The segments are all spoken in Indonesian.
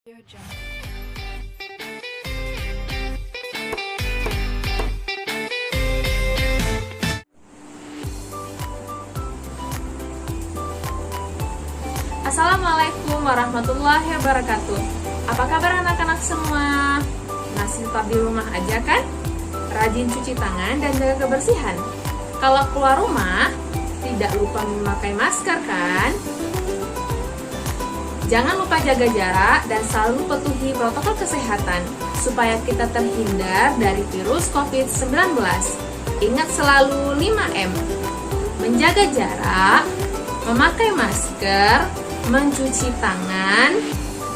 Audio Jungle. Assalamualaikum warahmatullahi wabarakatuh. Apa kabar anak-anak semua? Masih tetap di rumah aja kan? Rajin cuci tangan dan jaga kebersihan. Kalau keluar rumah, tidak lupa memakai masker kan? Jangan lupa jaga jarak dan selalu patuhi protokol kesehatan supaya kita terhindar dari virus COVID-19. Ingat selalu 5M. Menjaga jarak, memakai masker, mencuci tangan,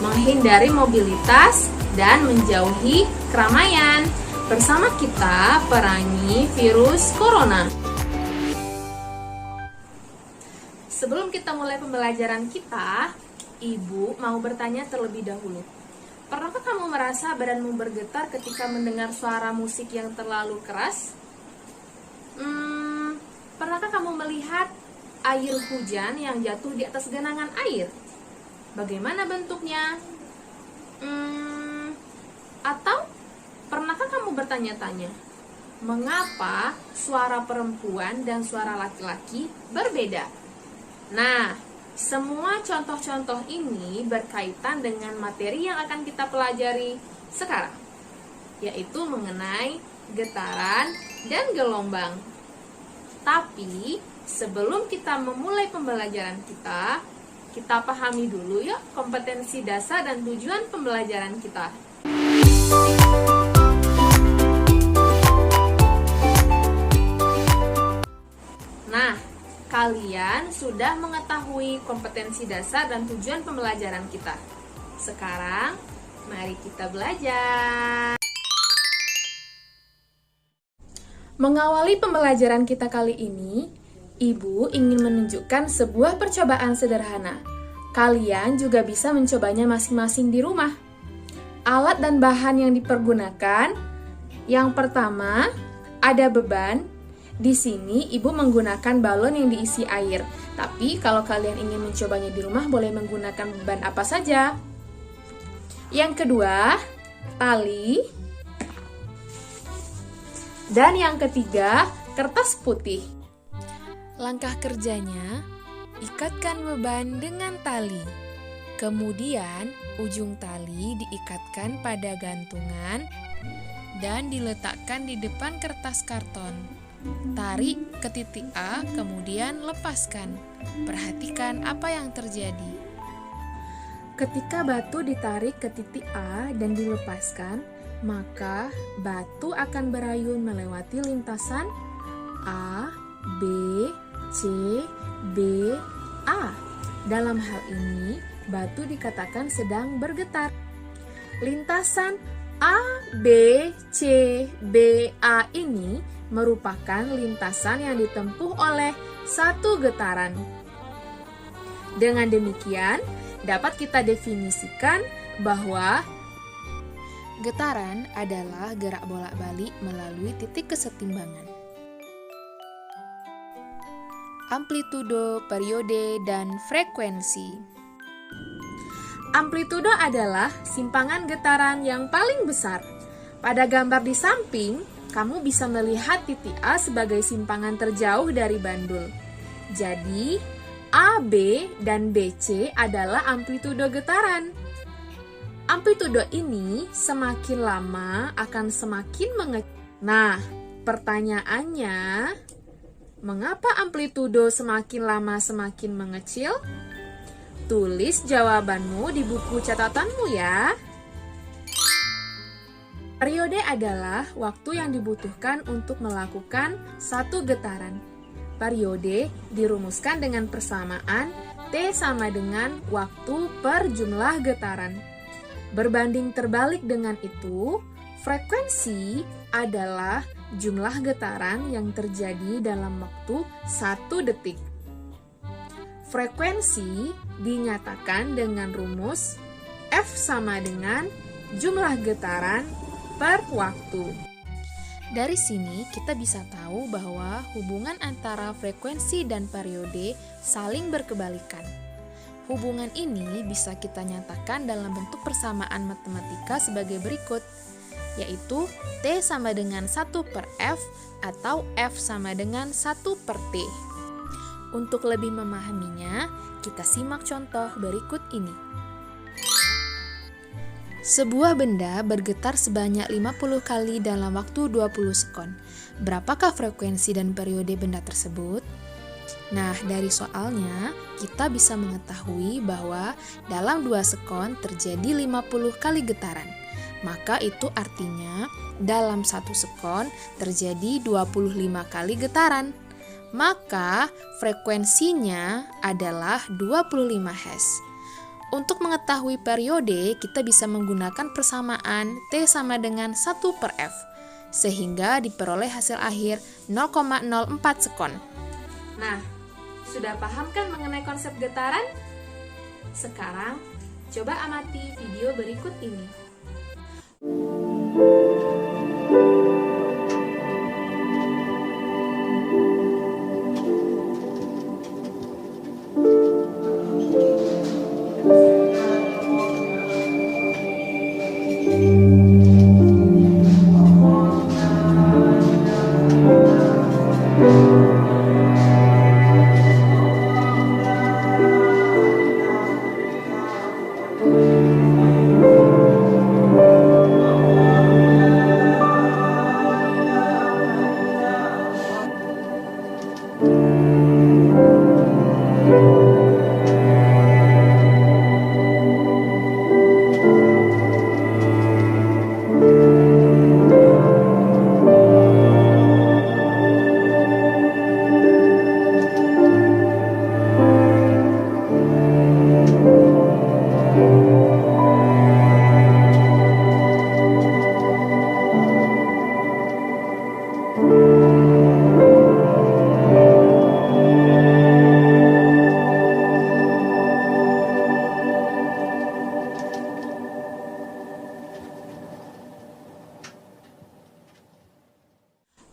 menghindari mobilitas, dan menjauhi keramaian. Bersama kita perangi virus corona. Sebelum kita mulai pembelajaran kita, Ibu mau bertanya terlebih dahulu. Pernahkah kamu merasa badanmu bergetar ketika mendengar suara musik yang terlalu keras? Pernahkah kamu melihat air hujan yang jatuh di atas genangan air? Bagaimana bentuknya? Atau pernahkah kamu bertanya-tanya, mengapa suara perempuan dan suara laki-laki berbeda? Nah, semua contoh-contoh ini berkaitan dengan materi yang akan kita pelajari sekarang, yaitu mengenai getaran dan gelombang. Tapi sebelum kita memulai pembelajaran kita pahami dulu yuk kompetensi dasar dan tujuan pembelajaran kita. Nah, kalian sudah mengetahui kompetensi dasar dan tujuan pembelajaran kita. Sekarang, mari kita belajar. Mengawali pembelajaran kita kali ini, Ibu ingin menunjukkan sebuah percobaan sederhana. Kalian juga bisa mencobanya masing-masing di rumah. Alat dan bahan yang dipergunakan, yang pertama, ada beban. Di sini Ibu menggunakan balon yang diisi air. Tapi kalau kalian ingin mencobanya di rumah, boleh menggunakan beban apa saja. Yang kedua, tali. Dan yang ketiga, kertas putih. Langkah kerjanya, ikatkan beban dengan tali. Kemudian, ujung tali diikatkan pada gantungan dan diletakkan di depan kertas karton. Tarik ke titik A, kemudian lepaskan. Perhatikan apa yang terjadi. Ketika batu ditarik ke titik A dan dilepaskan, maka batu akan berayun melewati lintasan A, B, C, B, A. Dalam hal ini, batu dikatakan sedang bergetar. Lintasan A, B, C, B, A ini merupakan lintasan yang ditempuh oleh satu getaran. Dengan demikian, dapat kita definisikan bahwa Getaran adalah gerak bolak-balik melalui titik kesetimbangan. Amplitudo, periode, dan frekuensi. amplitudo adalah simpangan getaran yang paling besar. Pada gambar di samping, kamu bisa melihat titik A sebagai simpangan terjauh dari bandul. Jadi, AB dan BC adalah amplitudo getaran. Amplitudo ini semakin lama akan semakin mengecil. Nah, pertanyaannya, mengapa amplitudo semakin lama semakin mengecil? Tulis jawabanmu di buku catatanmu ya. Periode adalah waktu yang dibutuhkan untuk melakukan satu getaran. Periode dirumuskan dengan persamaan T sama dengan waktu per jumlah getaran. Berbanding terbalik dengan itu, frekuensi adalah jumlah getaran yang terjadi dalam waktu 1 detik. Frekuensi dinyatakan dengan rumus F sama dengan jumlah getaran per waktu. Dari sini kita bisa tahu bahwa hubungan antara frekuensi dan periode saling berkebalikan. Hubungan ini bisa kita nyatakan dalam bentuk persamaan matematika sebagai berikut, yaitu T sama dengan 1 per F atau F sama dengan 1 per T. Untuk lebih memahaminya, kita simak contoh berikut ini. Sebuah benda bergetar sebanyak 50 kali dalam waktu 20 sekon. Berapakah frekuensi dan periode benda tersebut? Nah, dari soalnya, kita bisa mengetahui bahwa dalam 2 sekon terjadi 50 kali getaran. Maka itu artinya dalam 1 sekon terjadi 25 kali getaran. Maka frekuensinya adalah 25 Hz. Untuk mengetahui periode, kita bisa menggunakan persamaan T sama dengan 1 per F, sehingga diperoleh hasil akhir 0,04 sekon. Nah, sudah paham kan mengenai konsep getaran? Sekarang, coba amati video berikut ini.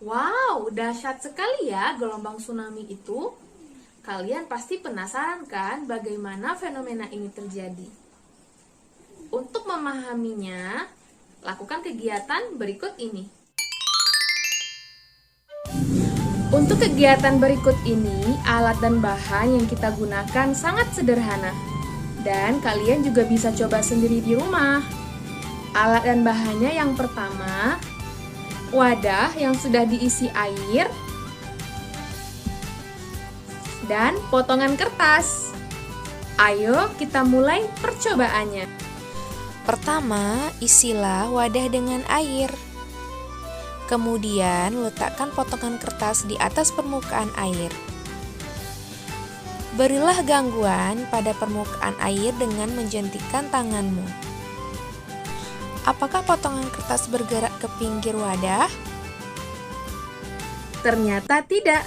Wow, dahsyat sekali ya gelombang tsunami itu. Kalian pasti penasaran kan bagaimana fenomena ini terjadi? Untuk memahaminya, lakukan kegiatan berikut ini. Untuk kegiatan berikut ini, alat dan bahan yang kita gunakan sangat sederhana. Dan kalian juga bisa coba sendiri di rumah. Alat dan bahannya yang pertama, wadah yang sudah diisi air, dan potongan kertas. Ayo kita mulai percobaannya. Pertama, isilah wadah dengan air. Kemudian, letakkan potongan kertas di atas permukaan air. Berilah gangguan pada permukaan air dengan menjentikan tanganmu. Apakah potongan kertas bergerak ke pinggir wadah? Ternyata tidak.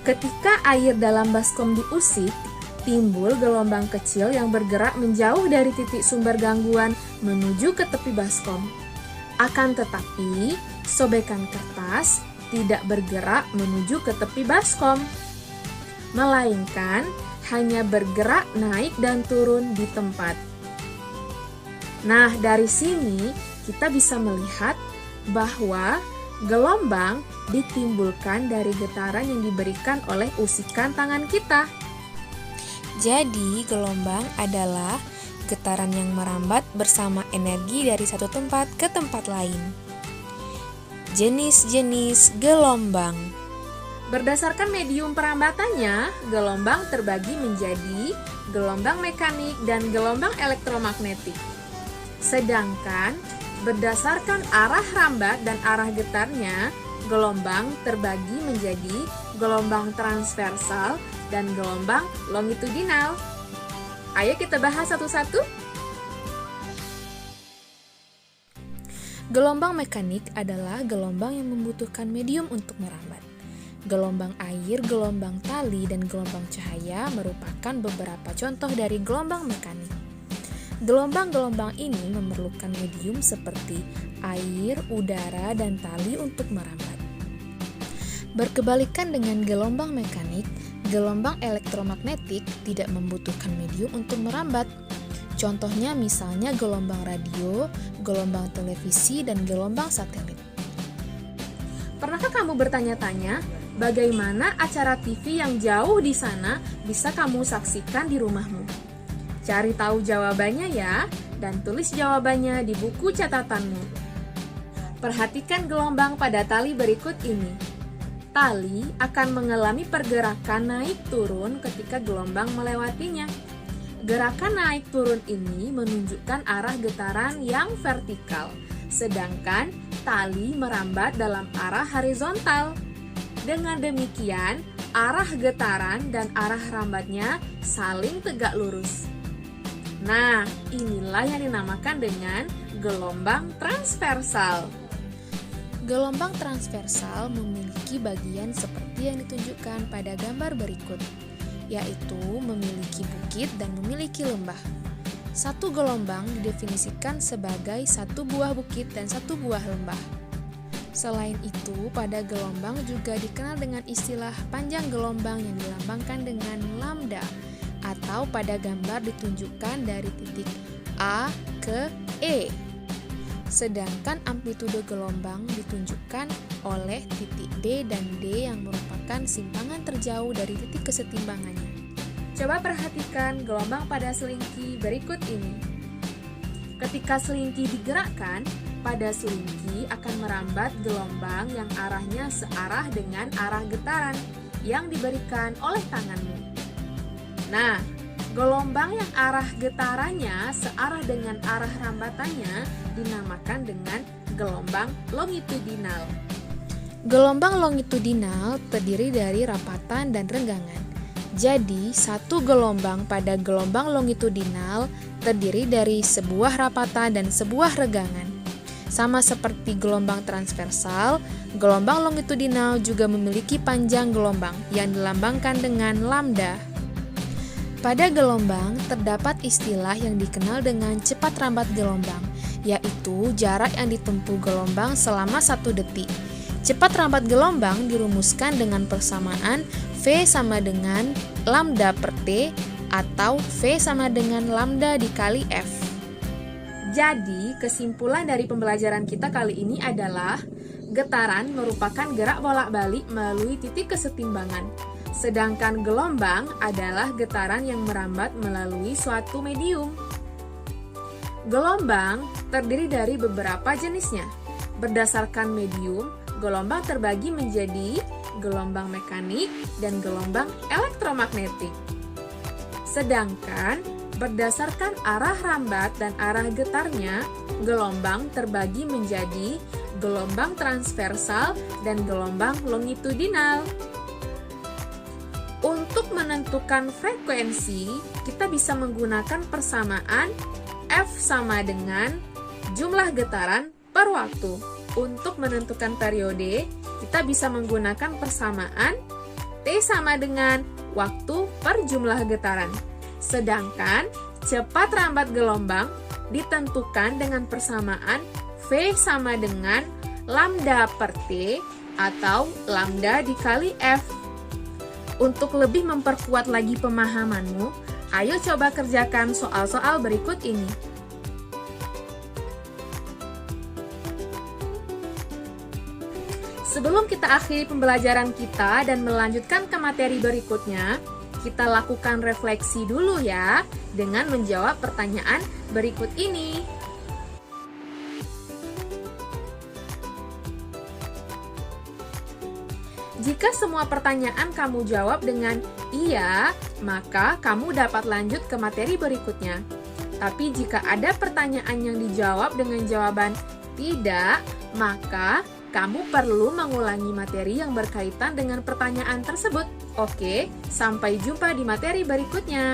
Ketika air dalam baskom diusik, timbul gelombang kecil yang bergerak menjauh dari titik sumber gangguan menuju ke tepi baskom. Akan tetapi, sobekan kertas tidak bergerak menuju ke tepi baskom, melainkan hanya bergerak naik dan turun di tempat. Nah, dari sini kita bisa melihat bahwa gelombang ditimbulkan dari getaran yang diberikan oleh usikan tangan kita. Jadi, gelombang adalah getaran yang merambat bersama energi dari satu tempat ke tempat lain. Jenis-jenis gelombang. Berdasarkan medium perambatannya, gelombang terbagi menjadi gelombang mekanik dan gelombang elektromagnetik. Sedangkan berdasarkan arah rambat dan arah getarnya, gelombang terbagi menjadi gelombang transversal dan gelombang longitudinal. Ayo kita bahas satu-satu. Gelombang mekanik adalah gelombang yang membutuhkan medium untuk merambat. Gelombang air, gelombang tali, dan gelombang cahaya merupakan beberapa contoh dari gelombang mekanik. Gelombang-gelombang ini memerlukan medium seperti air, udara, dan tali untuk merambat. Berkebalikan dengan gelombang mekanik, Gelombang elektromagnetik tidak membutuhkan medium untuk merambat. Contohnya misalnya gelombang radio, gelombang televisi, dan gelombang satelit. Pernahkah kamu bertanya-tanya, bagaimana acara TV yang jauh di sana bisa kamu saksikan di rumahmu? Cari tahu jawabannya ya, dan tulis jawabannya di buku catatanmu. Perhatikan gelombang pada tali berikut ini. Tali akan mengalami pergerakan naik turun ketika gelombang melewatinya. Gerakan naik turun ini menunjukkan arah getaran yang vertikal, sedangkan tali merambat dalam arah horizontal. Dengan demikian, arah getaran dan arah rambatnya saling tegak lurus. Nah, inilah yang dinamakan dengan gelombang transversal. Gelombang transversal memiliki bagian seperti yang ditunjukkan pada gambar berikut, yaitu memiliki bukit dan memiliki lembah. Satu gelombang didefinisikan sebagai satu buah bukit dan satu buah lembah. Selain itu, pada gelombang juga dikenal dengan istilah panjang gelombang yang dilambangkan dengan lambda, atau pada gambar ditunjukkan dari titik A ke E. Sedangkan amplitude gelombang ditunjukkan oleh titik B dan D yang merupakan simpangan terjauh dari titik kesetimbangannya. Coba perhatikan gelombang pada selingki berikut ini. Ketika selingki digerakkan, pada selingki akan merambat gelombang yang arahnya searah dengan arah getaran yang diberikan oleh tanganmu. Nah, gelombang yang arah getarannya searah dengan arah rambatannya dinamakan dengan gelombang longitudinal. Gelombang longitudinal terdiri dari rapatan dan renggangan. Jadi, satu gelombang pada gelombang longitudinal terdiri dari sebuah rapatan dan sebuah renggangan. Sama seperti gelombang transversal, gelombang longitudinal juga memiliki panjang gelombang yang dilambangkan dengan lambda. Pada gelombang, terdapat istilah yang dikenal dengan cepat rambat gelombang, yaitu jarak yang ditempuh gelombang selama 1 detik. Cepat rambat gelombang dirumuskan dengan persamaan V sama dengan lambda per T atau V sama dengan lambda dikali F. Jadi, kesimpulan dari pembelajaran kita kali ini adalah getaran merupakan gerak bolak-balik melalui titik kesetimbangan. Sedangkan gelombang adalah getaran yang merambat melalui suatu medium. Gelombang terdiri dari beberapa jenisnya. Berdasarkan medium, gelombang terbagi menjadi gelombang mekanik dan gelombang elektromagnetik. Sedangkan berdasarkan arah rambat dan arah getarnya, gelombang terbagi menjadi gelombang transversal dan gelombang longitudinal. Untuk menentukan frekuensi, kita bisa menggunakan persamaan F sama dengan jumlah getaran per waktu. Untuk menentukan periode, kita bisa menggunakan persamaan T sama dengan waktu per jumlah getaran. Sedangkan cepat rambat gelombang ditentukan dengan persamaan V sama dengan lambda per T atau lambda dikali F. Untuk lebih memperkuat lagi pemahamanmu, ayo coba kerjakan soal-soal berikut ini. Sebelum kita akhiri pembelajaran kita dan melanjutkan ke materi berikutnya, kita lakukan refleksi dulu ya, dengan menjawab pertanyaan berikut ini. Jika semua pertanyaan kamu jawab dengan iya, maka kamu dapat lanjut ke materi berikutnya. Tapi jika ada pertanyaan yang dijawab dengan jawaban tidak, maka kamu perlu mengulangi materi yang berkaitan dengan pertanyaan tersebut. Oke, sampai jumpa di materi berikutnya.